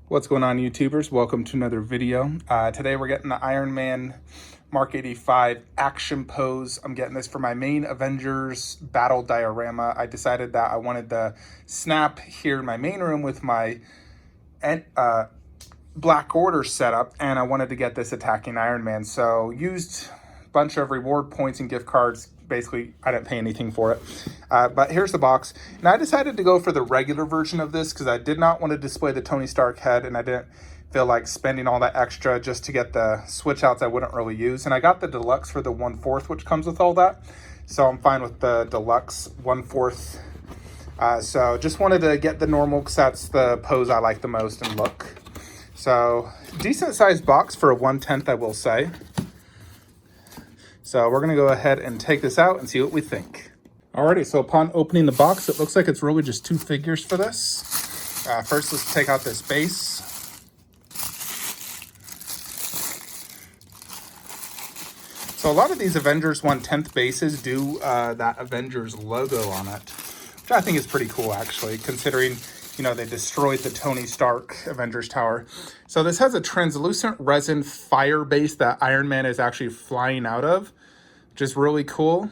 What's going on, YouTubers? Welcome to another video. Today we're getting the Iron Man Mark 85 action pose. I'm getting this for my main Avengers battle diorama. I decided that I wanted the snap here in my main room with my Black Order setup, and I wanted to get this attacking Iron Man. So used a bunch of reward points and gift cards. Basically, I didn't pay anything for it. But here's the box. And I decided to go for the regular version of this because I did not want to display the Tony Stark head, and I didn't feel like spending all that extra just to get the switch outs I wouldn't really use. And I got the deluxe for the 1/4, which comes with all that. So I'm fine with the deluxe 1/4. So just wanted to get the normal because that's the pose I like the most and look. So decent sized box for a 1/10, I will say. So we're going to go ahead and take this out and see what we think. Alrighty, so upon opening the box, it looks like it's really just two figures for this. First, let's take out this base. So a lot of these Avengers 1/10 bases do that Avengers logo on it, which I think is pretty cool, actually, considering, you know, they destroyed the Tony Stark Avengers Tower. So this has a translucent resin fire base that Iron Man is actually flying out of, which is really cool.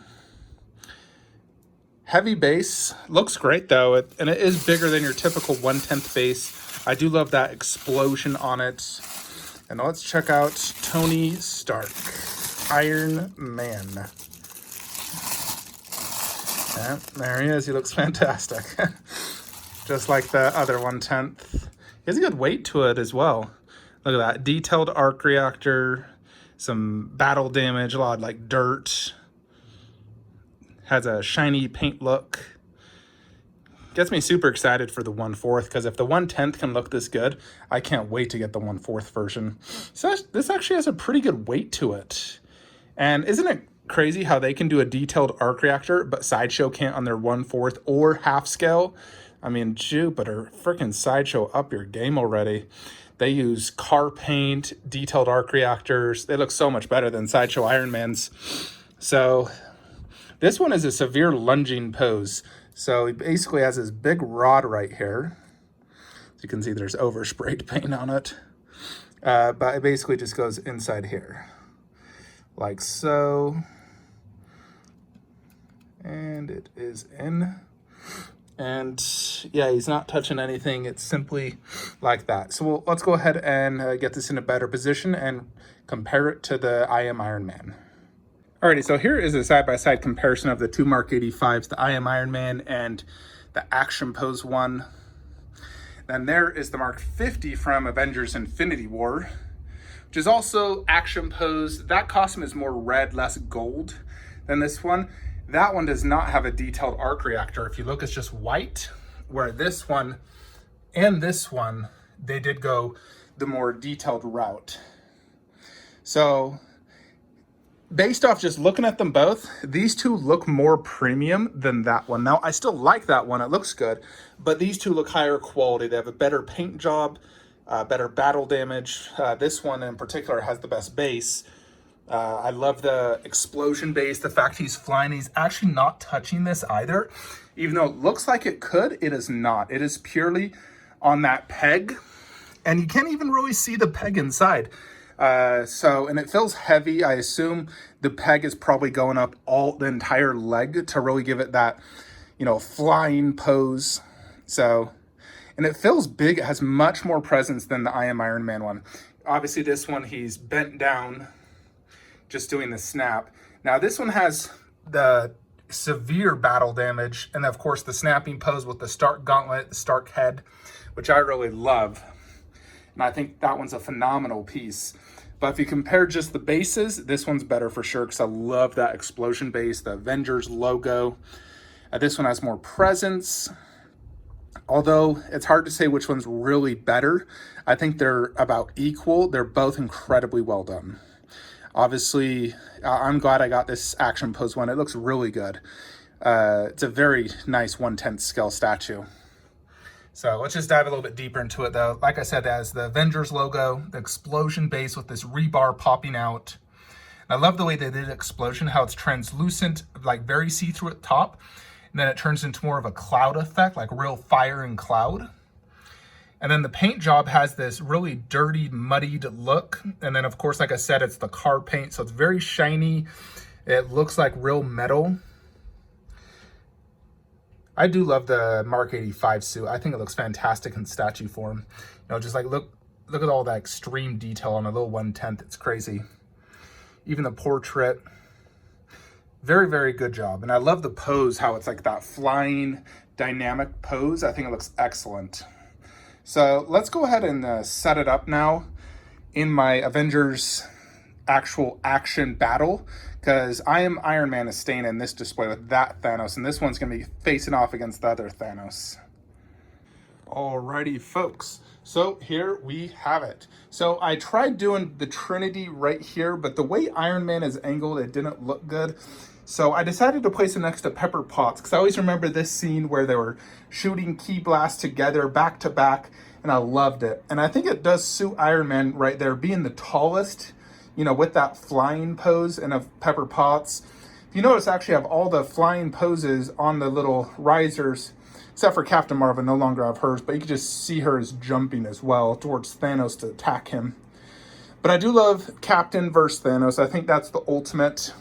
Heavy base. Looks great, though, and it is bigger than your typical 1/10 base. I do love that explosion on it. And let's check out Tony Stark, Iron Man. Yeah, there he is. He looks fantastic. Just like the other 1/10. He has a good weight to it as well. Look at that. Detailed arc reactor, some battle damage, a lot of like dirt. Has a shiny paint look. Gets me super excited for the 1/4 because if the 1/10 can look this good, I can't wait to get the 1/4 version. So this actually has a pretty good weight to it. And isn't it crazy how they can do a detailed arc reactor, but Sideshow can't on their 1/4 or half scale? I mean, Jupiter, freaking Sideshow, up your game already. They use car paint, detailed arc reactors. They look so much better than Sideshow Iron Man's. So this one is a severe lunging pose. So he basically has this big rod right here. As you can see, there's oversprayed paint on it. But it basically just goes inside here, like so. And it is in. And yeah, he's not touching anything. It's simply like that. So let's go ahead and get this in a better position and compare it to the I Am Iron Man. Alrighty, so here is a side-by-side comparison of the two Mark 85s, the I Am Iron Man and the Action Pose one. Then there is the Mark 50 from Avengers Infinity War, which is also Action Pose. That costume is more red, less gold than this one. That one does not have a detailed arc reactor. If you look, it's just white, where this one and this one, they did go the more detailed route. So based off just looking at them both, these two look more premium than that one. Now, I still like that one. It looks good, but these two look higher quality. They have a better paint job, better battle damage. This one in particular has the best base. I love the explosion base, the fact he's flying. He's actually not touching this either. Even though it looks like it could, it is not. It is purely on that peg, and you can't even really see the peg inside. And it feels heavy. I assume the peg is probably going up the entire leg to really give it that, you know, flying pose. So, and it feels big. It has much more presence than the I Am Iron Man one. Obviously, this one, he's bent down, just doing the snap. Now this one has the severe battle damage, and of course the snapping pose with the Stark gauntlet, the Stark head, which I really love. And I think that one's a phenomenal piece. But if you compare just the bases, this one's better for sure, because I love that explosion base, the Avengers logo. This one has more presence, although it's hard to say which one's really better. I think they're about equal. They're both incredibly well done. Obviously, I'm glad I got this Action Pose one. It looks really good. It's a very nice 1/10 scale statue. So let's just dive a little bit deeper into it, though. Like I said, it has the Avengers logo, the explosion base with this rebar popping out. And I love the way they did explosion, how it's translucent, like very see-through at the top. And then it turns into more of a cloud effect, like real fire and cloud. And then the paint job has this really dirty, muddied look. And then of course, like I said, it's the car paint. So it's very shiny. It looks like real metal. I do love the Mark 85 suit. I think it looks fantastic in statue form. You know, just like look at all that extreme detail on a little 1/10. It's crazy. Even the portrait. Very, very good job. And I love the pose, how it's like that flying dynamic pose. I think it looks excellent. So let's go ahead and set it up now in my Avengers actual action battle, because I Am Iron Man is staying in this display with that Thanos, and this one's going to be facing off against the other Thanos. Alrighty, folks. So here we have it. So I tried doing the Trinity right here, but the way Iron Man is angled, it didn't look good. So I decided to place it next to Pepper Potts, because I always remember this scene where they were shooting ki blasts together back to back, and I loved it. And I think it does suit Iron Man right there, being the tallest, you know, with that flying pose, and of Pepper Potts. If you notice, I actually have all the flying poses on the little risers, except for Captain Marvel, no longer have hers, but you can just see her as jumping as well towards Thanos to attack him. But I do love Captain versus Thanos. I think that's the ultimate.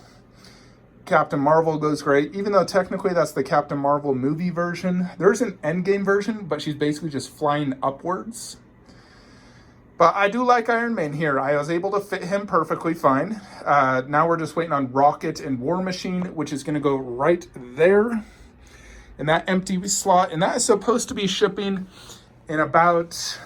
Captain Marvel goes great, even though technically that's the Captain Marvel movie version. There's an Endgame version, but she's basically just flying upwards. But I do like Iron Man here. I was able to fit him perfectly fine. Now we're just waiting on Rocket and War Machine, which is going to go right there in that empty slot. And that is supposed to be shipping in about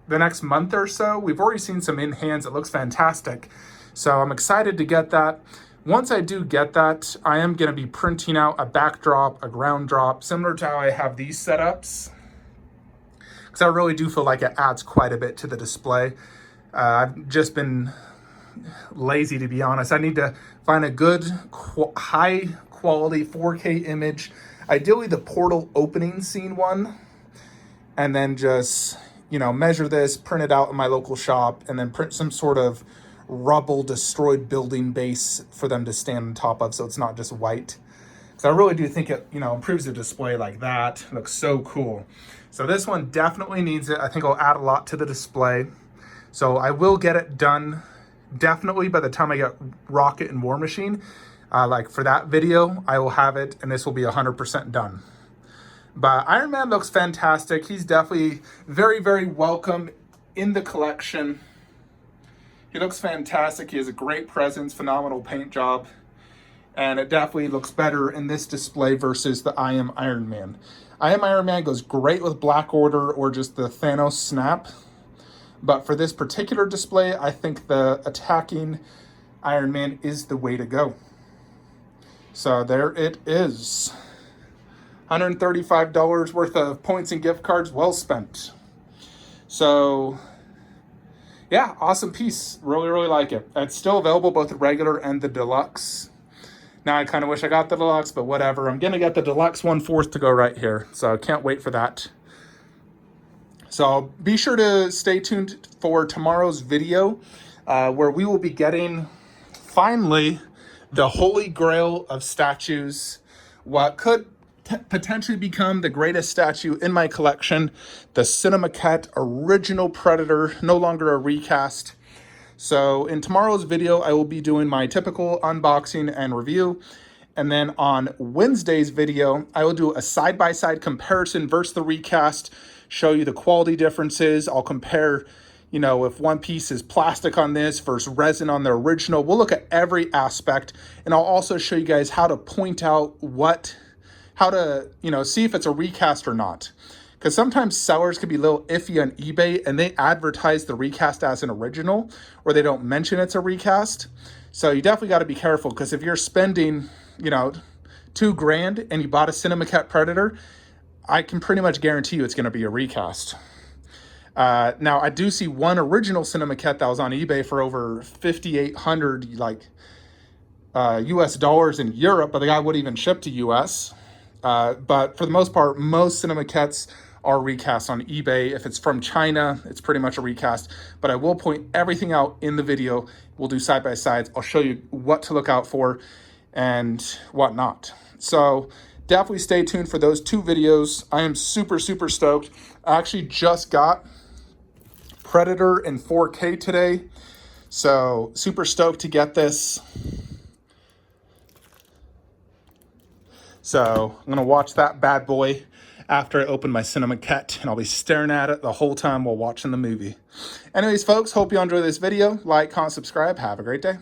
the next month or so. We've already seen some in hands. It looks fantastic. So I'm excited to get that. Once I do get that, I am going to be printing out a backdrop, a ground drop, similar to how I have these setups, because I really do feel like it adds quite a bit to the display. I've just been lazy, to be honest. I need to find a good, high quality 4K image, ideally the portal opening scene one, and then just, you know, measure this, print it out in my local shop, and then print some sort of rubble destroyed building base for them to stand on top of, so it's not just white. So I really do think it, you know, improves the display like that. It looks so cool. So this one definitely needs it. I think it'll add a lot to the display. So I will get it done definitely by the time I get Rocket and War Machine. Like for that video, I will have it, and this will be 100% done. But Iron Man looks fantastic. He's definitely very, very welcome in the collection. He looks fantastic. He has a great presence, phenomenal paint job. And it definitely looks better in this display versus the I Am Iron Man. I Am Iron Man goes great with Black Order or just the Thanos snap. But for this particular display, I think the attacking Iron Man is the way to go. So there it is. $135 worth of points and gift cards well spent. So yeah, awesome piece. Really, really like it. It's still available, both the regular and the deluxe. Now I kind of wish I got the deluxe, but whatever. I'm going to get the deluxe 1/4 to go right here. So I can't wait for that. So be sure to stay tuned for tomorrow's video, where we will be getting, finally, the holy grail of statues. What could potentially become the greatest statue in my collection, the Cinemaquette original Predator, no longer a recast. So in tomorrow's video, I will be doing my typical unboxing and review. And then on Wednesday's video, I will do a side-by-side comparison versus the recast, show you the quality differences. I'll compare, you know, if one piece is plastic on this versus resin on the original. We'll look at every aspect, and I'll also show you guys how to point out how to, you know, see if it's a recast or not. Because sometimes sellers can be a little iffy on eBay and they advertise the recast as an original, or they don't mention it's a recast. So you definitely got to be careful, because if you're spending, you know, $2,000 and you bought a Cinemaquette Predator, I can pretty much guarantee you it's going to be a recast. Now I do see one original Cinemaquette that was on eBay for over $5,800, like US dollars in Europe, but the guy wouldn't even ship to US. But for the most part, most Cinemaquettes are recast on eBay. If it's from China, it's pretty much a recast. But I will point everything out in the video. We'll do side-by-sides. I'll show you what to look out for and what not. So definitely stay tuned for those two videos. I am super, super stoked. I actually just got Predator in 4K today. So super stoked to get this. So I'm going to watch that bad boy after I open my Cinema Cat, and I'll be staring at it the whole time while watching the movie. Anyways, folks, hope you enjoy this video. Like, comment, subscribe. Have a great day.